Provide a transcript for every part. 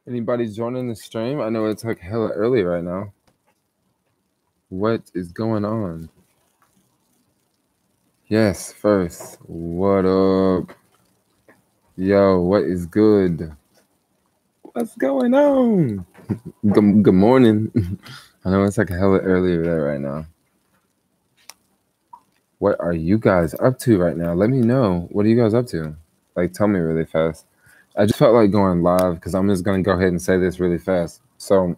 Anybody joining the stream? I know it's like hella early right now. What is going on? Yes, first. What up? Yo, what is good? What's going on? Good morning. I know it's like hella early there right now. What are you guys up to right now? Let me know. What are you guys up to? Like, tell me really fast. I just felt like going live because I'm just going to go ahead and say this really fast. So,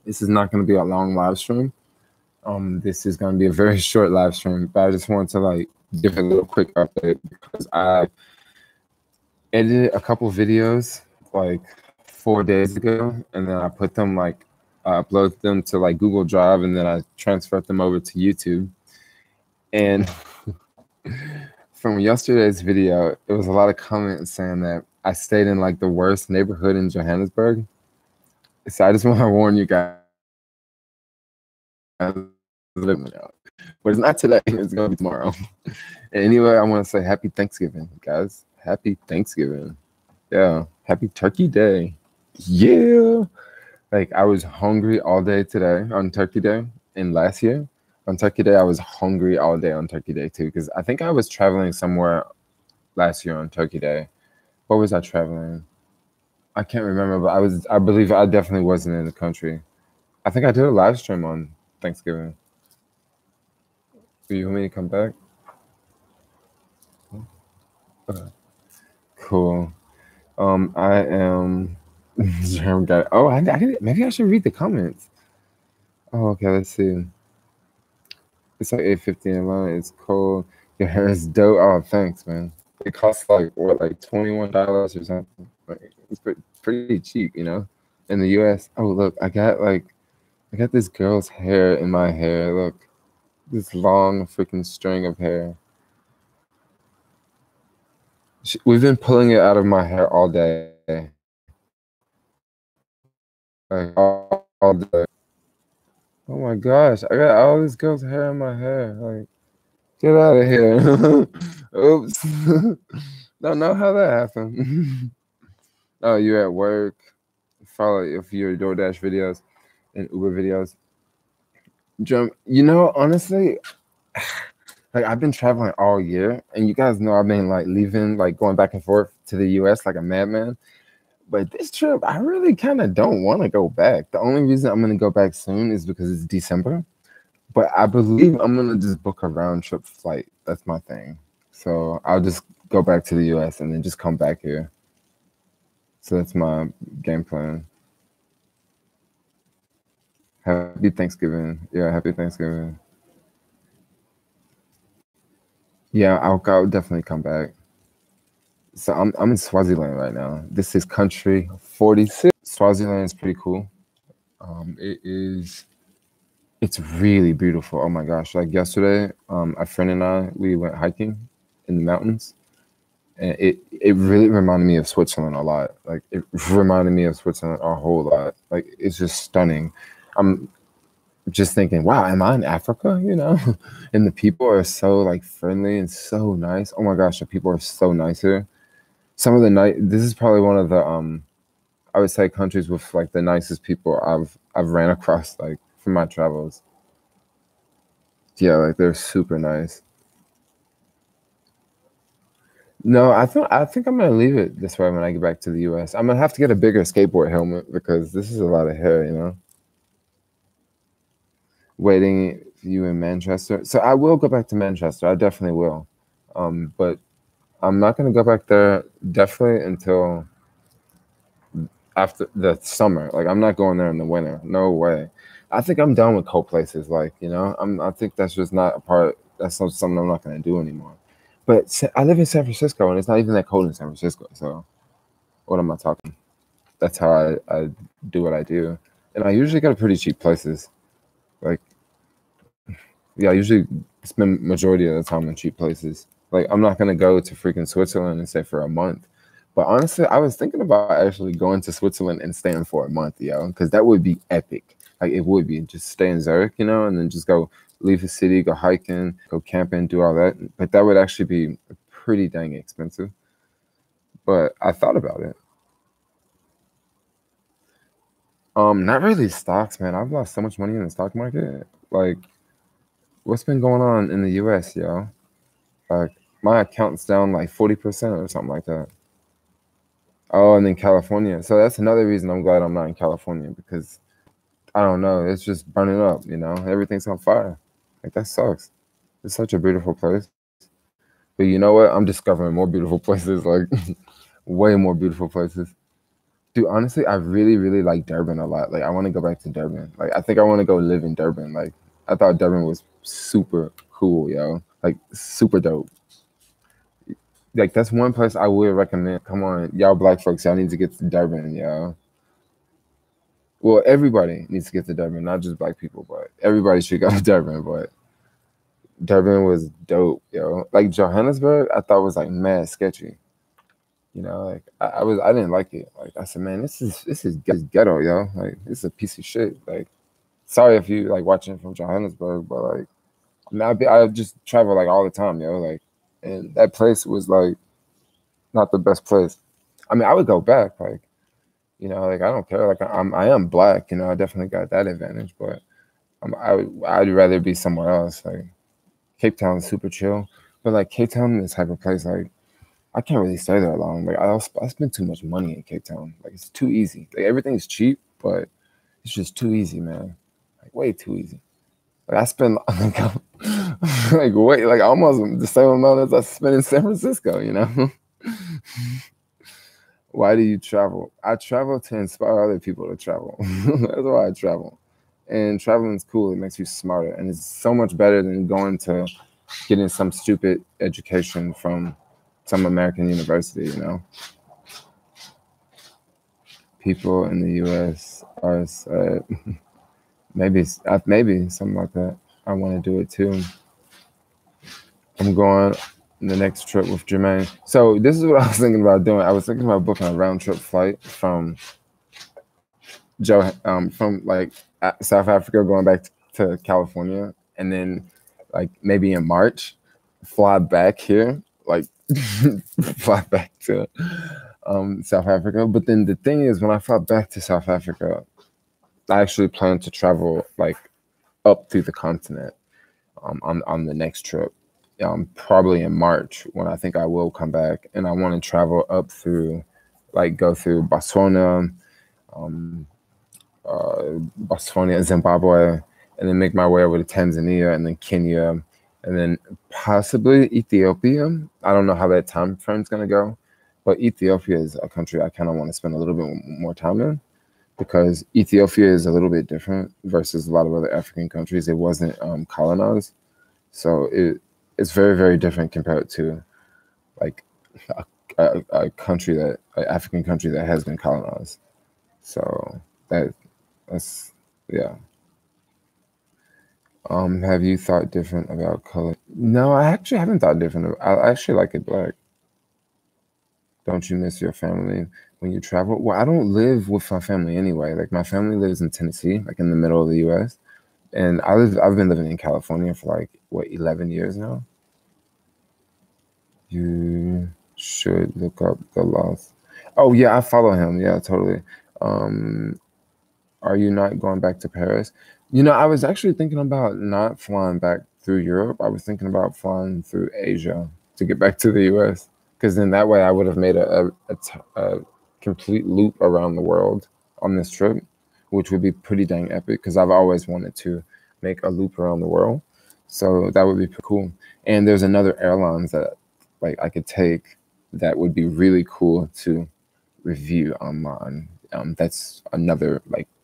this is not going to be a long live stream. This is going to be a very short live stream, but I just want to like give a little quick update because I edited a couple videos like 4 days ago, and then I put them like I uploaded them to like Google Drive, and then I transferred them over to YouTube. And from yesterday's video, it was a lot of comments saying that I stayed in like the worst neighborhood in Johannesburg. So I just want to warn you guys. But it's not today, it's gonna be tomorrow. Anyway, I want to say happy Thanksgiving, guys. Happy Thanksgiving. Yeah, happy Turkey Day. Yeah. Like, I was hungry all day today on Turkey Day, and last year on Turkey Day I was hungry all day on Turkey Day too, because I think I was traveling somewhere last year on Turkey Day. Where was I traveling? I can't remember, but I believe I definitely wasn't in the country. I think I did a live stream on Thanksgiving. Do you want me to come back? Cool. I am. Oh, I didn't. Maybe I should read the comments. Oh, okay. Let's see. It's like 8:50 in Atlanta. It's cold. Your hair is dope. Oh, thanks, man. It costs like what, like $21 or something. Like, it's pretty cheap, you know. In the U.S. Oh, look, I got this girl's hair in my hair. Look, this long freaking string of hair. We've been pulling it out of my hair all day. Like, all day. Oh my gosh, I got all this girl's hair in my hair. Like, get out of here. Oops. Don't know how that happened. Oh, you're at work. Follow if your DoorDash videos and Uber videos. You know, honestly, like, I've been traveling all year, and you guys know I've been like leaving, like going back and forth to the US like a madman. But this trip, I really kind of don't want to go back. The only reason I'm going to go back soon is because it's December. But I believe I'm going to just book a round trip flight. That's my thing. So I'll just go back to the US and then just come back here. So that's my game plan. Happy Thanksgiving. Yeah, happy Thanksgiving. Yeah, I'll definitely come back. So I'm in Swaziland right now. This is country 46. Swaziland is pretty cool. It's really beautiful. Oh my gosh. Like yesterday, a friend and I, we went hiking in the mountains, and it really reminded me of Switzerland a lot. Like, it reminded me of Switzerland a whole lot. Like, it's just stunning. I'm just thinking, wow, am I in Africa? You know? And the people are so like friendly and so nice. Oh my gosh, the people are so nice here. Some of the this is probably one of the I would say countries with like the nicest people I've ran across, like, from my travels. Yeah, like, they're super nice. No, I think I'm gonna leave it this way when I get back to the US. I'm gonna have to get a bigger skateboard helmet because this is a lot of hair, you know. Waiting for you in Manchester. So I will go back to Manchester. I definitely will. But I'm not gonna go back there definitely until after the summer. Like, I'm not going there in the winter. No way. I think I'm done with cold places. Like, you know, I think that's just not a part. That's not something I'm not gonna do anymore. But I live in San Francisco, and it's not even that cold in San Francisco. So what am I talking? That's how I do what I do, and I usually go to pretty cheap places. Like, yeah, I usually spend majority of the time in cheap places. Like, I'm not gonna go to freaking Switzerland and stay for a month. But honestly, I was thinking about actually going to Switzerland and staying for a month, yo, because that would be epic. Like, it would be just stay in Zurich, you know, and then just go leave the city, go hiking, go camping, do all that. But that would actually be pretty dang expensive. But I thought about it. Not really stocks, man. I've lost so much money in the stock market. Like, what's been going on in the US, yo? Like, my account's down like 40% or something like that. Oh, and then California. So that's another reason I'm glad I'm not in California because I don't know, it's just burning up, everything's on fire. Like, that sucks. It's such a beautiful place. But you know what? I'm discovering more beautiful places, like way more beautiful places. Dude, honestly, I really, really like Durban a lot. Like, I want to go back to Durban. Like, I think I want to go live in Durban. Like, I thought Durban was super cool, yo. Like, super dope. Like, that's one place I would recommend. Come on, y'all black folks, y'all need to get to Durban, yo. Well, everybody needs to get to Durban, not just black people, but everybody should go to Durban. But Durban was dope, yo. Like, Johannesburg, I thought was like mad sketchy. Like I didn't like it. Like, I said, man, this is ghetto, yo. Like, this is a piece of shit. Like, sorry if you like watching from Johannesburg, but like, I mean, I just travel like all the time, yo. Like, and that place was like not the best place. I mean, I would go back, like, like, I don't care. Like, I am black, I definitely got that advantage, but I'd rather be somewhere else. Like, Cape Town is super chill, but like Cape Town is the type of place like I can't really stay there long. Like, I spend too much money in Cape Town. Like, it's too easy. Like, everything's cheap, but it's just too easy, man. Like, way too easy. Like, I spend like almost the same amount as I spend in San Francisco. Why do you travel? I travel to inspire other people to travel. That's why I travel. And traveling is cool. It makes you smarter, and it's so much better than going to getting some stupid education from some American university. People in the U.S. are sad. maybe something like that. I want to do it too. I'm going the next trip with Jermaine. So this is what I was thinking about doing. I was thinking about booking a round trip flight from from like South Africa going back to California, and then like maybe in March, fly back here, like fly back to South Africa. But then the thing is, when I fly back to South Africa, I actually plan to travel like up through the continent on the next trip. Probably in March when I think I will come back, and I want to travel up through, like, go through Botswana, Zimbabwe, and then make my way over to Tanzania and then Kenya, and then possibly Ethiopia. I don't know how that time frame's gonna go, but Ethiopia is a country I kind of want to spend a little bit more time in because Ethiopia is a little bit different versus a lot of other African countries. It wasn't colonized, so it's very, very different compared to like a country that an African country that has been colonized. So that's yeah. Have you thought different about color? No, I actually haven't thought different. I actually like it black. Don't you miss your family when you travel? Well, I don't live with my family anyway. Like, my family lives in Tennessee, like in the middle of the U.S. And I've been living in California for like, what, 11 years now? You should look up the loss. Oh yeah, I follow him. Yeah, totally. Are you not going back to Paris? I was actually thinking about not flying back through Europe. I was thinking about flying through Asia to get back to the US. Because then that way I would have made a complete loop around the world on this trip, which would be pretty dang epic because I've always wanted to make a loop around the world. So that would be pretty cool. And there's another airlines that like I could take that would be really cool to review online. That's another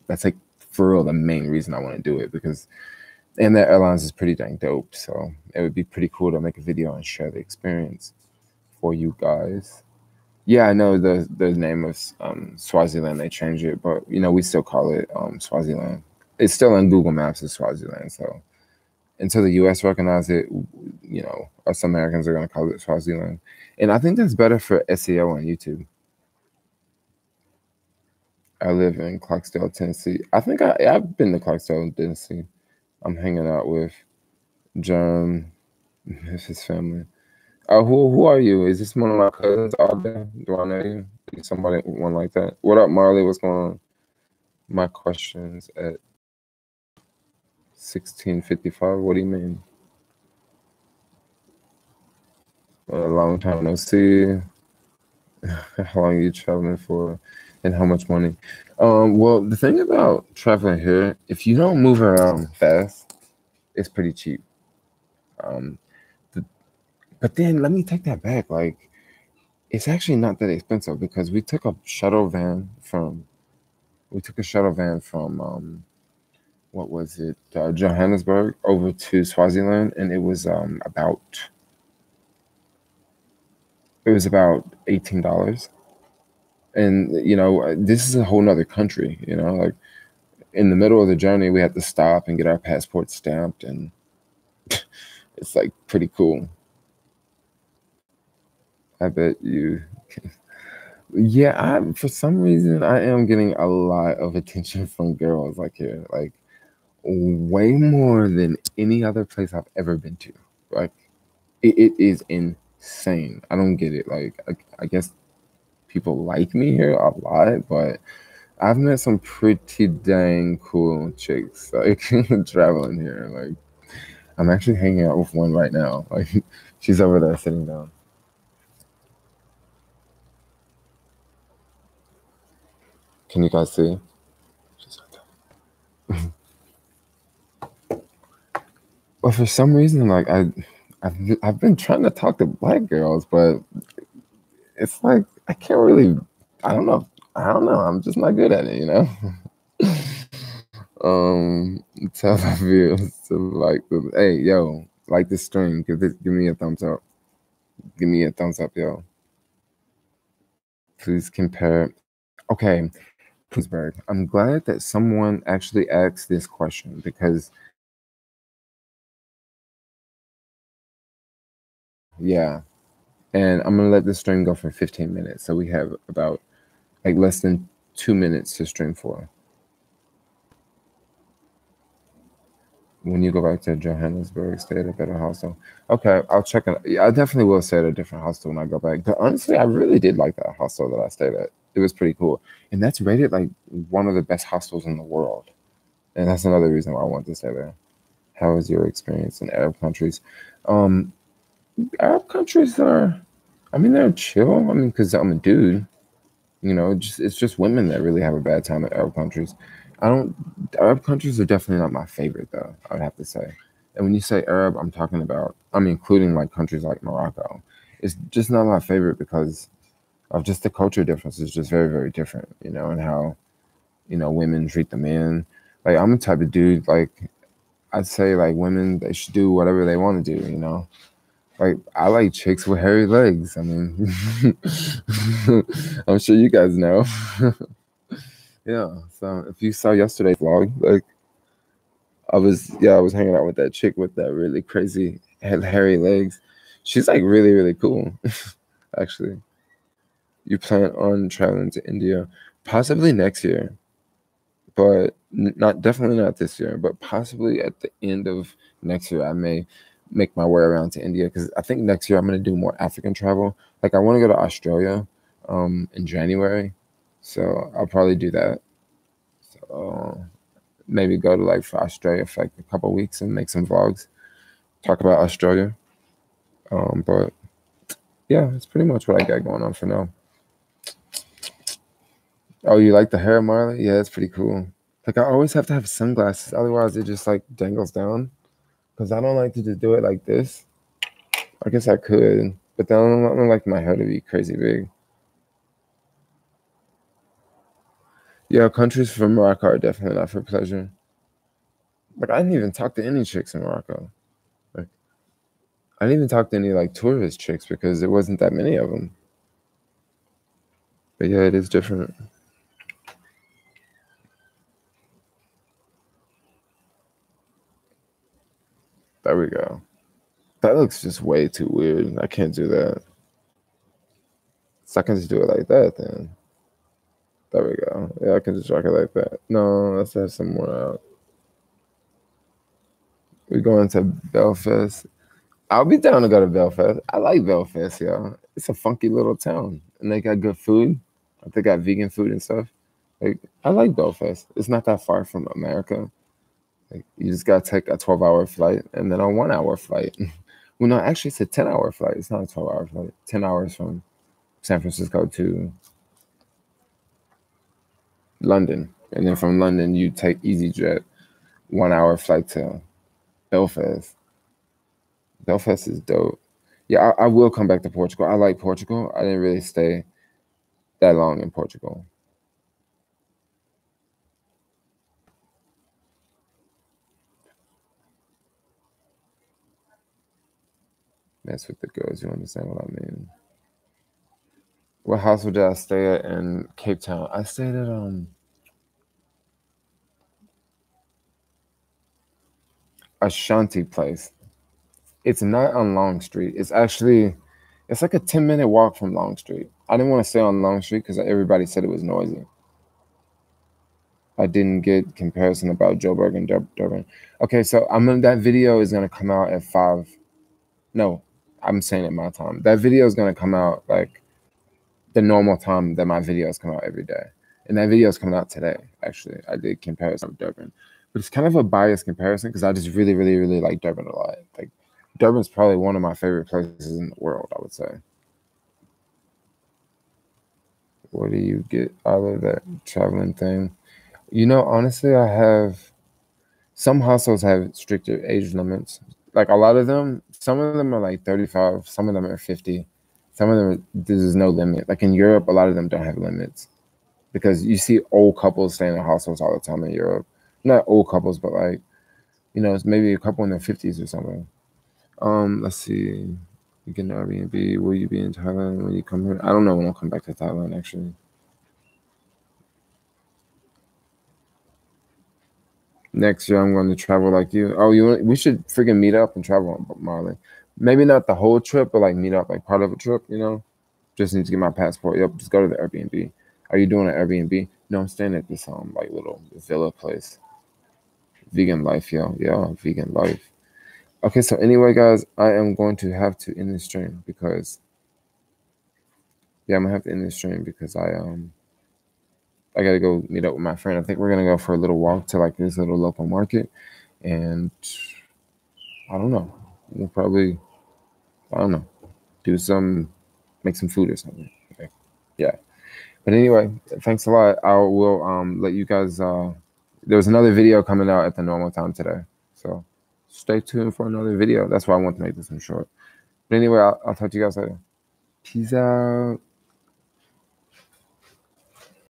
that's like for real the main reason I want to do it because and that airlines is pretty dang dope. So it would be pretty cool to make a video and share the experience for you guys. Yeah, I know the name of Swaziland, they changed it, but we still call it Swaziland. It's still in Google Maps as Swaziland. So until the US recognize it, us Americans are gonna call it Swaziland. And I think that's better for SEO on YouTube. I live in Clarksdale, Tennessee. I think I've been to Clarksdale, Tennessee. I'm hanging out with John, his family. Who are you? Is this one of my cousins, Audrey? Do I know you? Somebody, one like that. What up, Marley? What's going on? My question's at 16:55. What do you mean? A long time no see. How long are you traveling for, and how much money? Well, the thing about traveling here, if you don't move around fast, it's pretty cheap. Um, but then let me take that back. Like, it's actually not that expensive because we took a shuttle van from what was it, Johannesburg over to Swaziland, and it was about $18. And this is a whole nother country. Like in the middle of the journey, we had to stop and get our passports stamped, and it's like pretty cool. I bet you. Yeah, for some reason I am getting a lot of attention from girls like here, like way more than any other place I've ever been to. Like it is insane. I don't get it. Like I guess people like me here a lot, but I've met some pretty dang cool chicks like traveling here. Like I'm actually hanging out with one right now. Like she's over there sitting down. Can you guys see? She's right there. But for some reason, like I've been trying to talk to black girls, but it's like I can't really. I don't know. I don't know. I'm just not good at it, Tell the viewers to hey, yo, like the stream. Give me a thumbs up. Give me a thumbs up, yo. Please compare. Okay, Pittsburgh. I'm glad that someone actually asked this question because, yeah, and I'm gonna let this stream go for 15 minutes, so we have about like less than 2 minutes to stream for. When you go back to Johannesburg, stay at a better hostel. Okay, I'll check it. Yeah, I definitely will stay at a different hostel when I go back. But honestly, I really did like that hostel that I stayed at. It was pretty cool, and that's rated like one of the best hostels in the world. And that's another reason why I want to stay there. How was your experience in Arab countries? Um, Arab countries are, I mean, they're chill. I mean, because I'm a dude. It's just women that really have a bad time at Arab countries. I don't. Arab countries are definitely not my favorite, though. I would have to say. And when you say Arab, I'm including like countries like Morocco. It's just not my favorite because of just the culture difference. It's just very, very different, and how women treat the men. Like I'm the type of dude like I'd say like women they should do whatever they want to do. Like I like chicks with hairy legs. I mean, I'm sure you guys know. Yeah. So if you saw yesterday's vlog, like I was hanging out with that chick with that really crazy hairy legs. She's like really, really cool. Actually, you plan on traveling to India possibly next year, but not definitely not this year, but possibly at the end of next year, I may make my way around to India because I think next year I'm going to do more African travel. Like I want to go to Australia in January, so I'll probably do that. So maybe go to like for Australia for like a couple of weeks and make some vlogs, talk about Australia. But yeah, it's pretty much what I got going on for now. Oh, you like the hair, Marley? Yeah, it's pretty cool. Like I always have to have sunglasses, otherwise it just like dangles down. Because I don't like to just do it like this. I guess I could, but then I don't like my hair to be crazy big. Yeah, countries from Morocco are definitely not for pleasure. Like I didn't even talk to any chicks in Morocco. Like I didn't even talk to any like tourist chicks because there wasn't that many of them. But yeah, it is different. There we go. That looks just way too weird. I can't do that. So I can just do it like that then. There we go. Yeah, I can just rock it like that. No, let's have some more out. We're going to Belfast. I'll be down to go to Belfast. I like Belfast, y'all. It's a funky little town. And they got good food. They got vegan food and stuff. Like, I like Belfast. It's not that far from America. Like, you just gotta take a 12-hour flight and then a 1-hour flight. Well, no, actually, it's a 10-hour flight. It's not a 12-hour flight. 10 hours from San Francisco to London, and then from London you take EasyJet, 1-hour flight to Belfast. Belfast is dope. Yeah, I will come back to Portugal. I like Portugal. I didn't really stay that long in Portugal. That's with the girls. You understand what I mean? What hospital did I stay at in Cape Town? I stayed at a shanty place. It's not on Long Street. It's like a 10-minute walk from Long Street. I didn't want to stay on Long Street because everybody said it was noisy. I didn't get comparison about Joburg and Durban. Okay, so that video is gonna come out at 5. No, I'm saying at my time. That video is gonna come out like the normal time that my videos come out every day. And that video is coming out today, actually. I did comparison with Durban. But it's kind of a biased comparison because I just really, really, really like Durban a lot. Like, Durban's probably one of my favorite places in the world, I would say. What do you get out of that traveling thing? Honestly, I have some hostels have stricter age limits. Like, a lot of them, some of them are like 35, some of them are 50. Some of them, there's no limit. Like in Europe, a lot of them don't have limits because you see old couples staying in hostels all the time in Europe. Not old couples, but like, it's maybe a couple in their 50s or something. Let's see. You get an Airbnb. Will you be in Thailand when you come here? I don't know when I'll come back to Thailand, actually. Next year, I'm going to travel like you. Oh, we should freaking meet up and travel, Marley. Maybe not the whole trip, but like meet up, like part of a trip. Just need to get my passport. Yep, just go to the Airbnb. Are you doing an Airbnb? No, I'm staying at this like little villa place. Vegan life, yo. Yeah, vegan life. Okay, so anyway, guys, I am going to have to end this stream because I'm gonna have to end this stream because I gotta go meet up with my friend. I think we're gonna go for a little walk to like this little local market, and I don't know. We'll probably, I don't know, make some food or something. Okay. Yeah. But anyway, thanks a lot. I will let you guys. There was another video coming out at the normal time today, so stay tuned for another video. That's why I want to make this one short. But anyway, I'll talk to you guys later. Peace out.